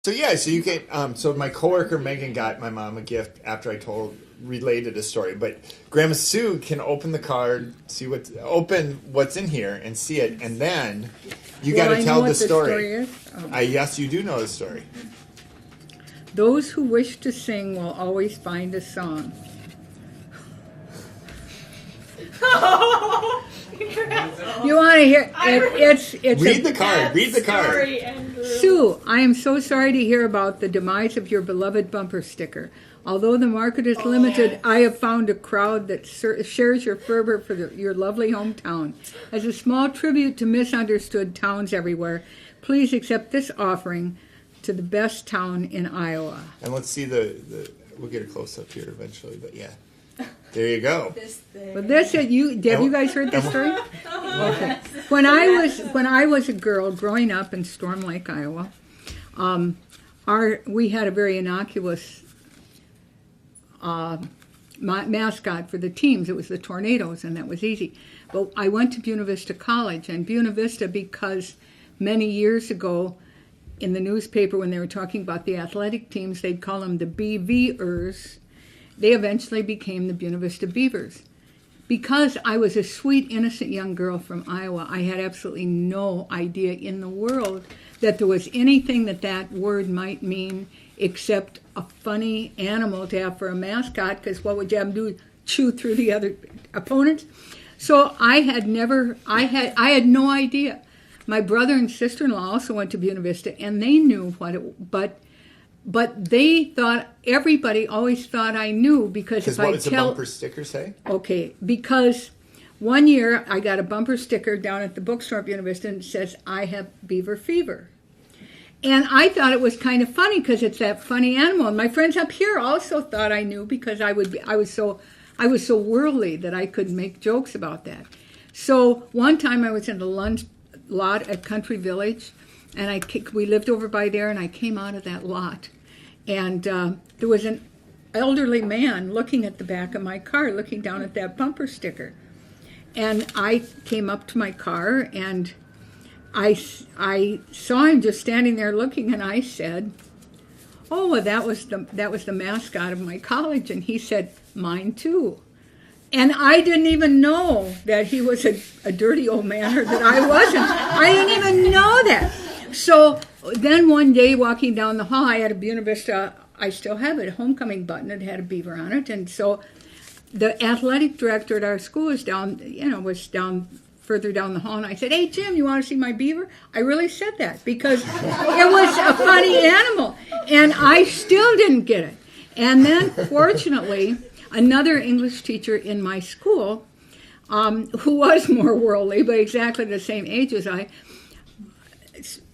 So you can. So my coworker Megan got my mom a gift after I related a story. But Grandma Sue can open the card, open what's in here, and see it, and then you got to tell the story. Yes, you do know the story. Those who wish to sing will always find a song. You want to hear? It's read the card. Read the card. Sue, I am so sorry to hear about the demise of your beloved bumper sticker. Although the market is limited, I have found a crowd that shares your fervor for your lovely hometown. As a small tribute to misunderstood towns everywhere, please accept this offering to the best town in Iowa. And let's see we'll get a close up here eventually, but yeah. There you go. But have you guys heard this story? Okay. When I was a girl growing up in Storm Lake, Iowa, we had a very innocuous mascot for the teams. It was the Tornadoes, and that was easy. But I went to Buena Vista College, and Buena Vista, because many years ago in the newspaper when they were talking about the athletic teams, they'd call them the Beavers. They eventually became the Buena Vista Beavers. Because I was a sweet, innocent young girl from Iowa, I had absolutely no idea in the world that there was anything that word might mean except a funny animal to have for a mascot, because what would you have them do? Chew through the other opponents? So I had no idea. My brother and sister-in-law also went to Buena Vista, and they knew what it, but they thought, everybody always thought I knew, because if I tell... What does the bumper sticker say? Okay, because one year I got a bumper sticker down at the bookstore at Buena Vista, and it says, I have beaver fever. And I thought it was kind of funny because it's that funny animal. And my friends up here also thought I knew, because I was so worldly that I could make jokes about that. So one time I was in the lunch lot at Country Village, and we lived over by there, and I came out of that lot. And there was an elderly man looking at the back of my car, looking down at that bumper sticker. And I came up to my car, and I saw him just standing there looking, and I said, "Oh, well, that was the mascot of my college." And he said, "Mine too." And I didn't even know that he was a dirty old man, or that I wasn't. I didn't even know that. So then one day, walking down the hall, I had a Buena Vista, I still have it, a homecoming button. It had a beaver on it. And so the athletic director at our school was down further down the hall. And I said, "Hey, Jim, you want to see my beaver?" I really said that because it was a funny animal. And I still didn't get it. And then, fortunately, another English teacher in my school, who was more worldly, but exactly the same age as I,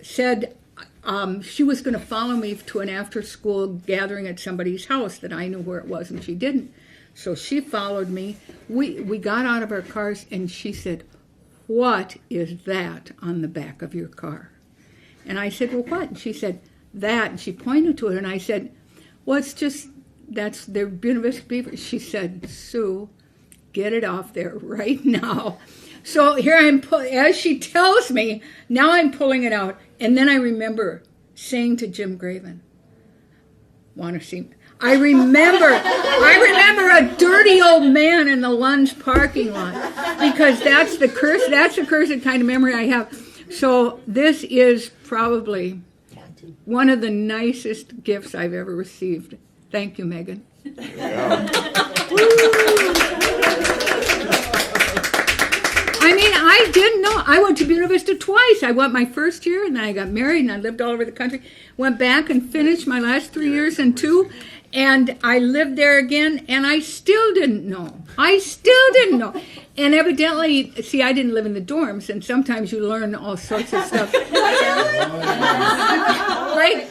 said she was going to follow me to an after-school gathering at somebody's house that I knew where it was, and she didn't. So she followed me. We got out of our cars, and she said, "What is that on the back of your car?" And I said, "Well, what?" And she said, "That." And she pointed to it, and I said, "Well, that's their Buena Vista Beaver." She said, "Sue, get it off there right now." So here I am, as she tells me, now I'm pulling it out. And then I remember saying to Jim Graven, "Want to see?" I remember a dirty old man in the lunch parking lot, because that's the cursed kind of memory I have. So this is probably one of the nicest gifts I've ever received. Thank you, Megan. Yeah. I mean, I didn't know. I went to Buena Vista twice. I went my first year, and then I got married, and I lived all over the country. Went back and finished my last 3 years in 2, and I lived there again, and I still didn't know. And evidently, see, I didn't live in the dorms, and sometimes you learn all sorts of stuff. Right?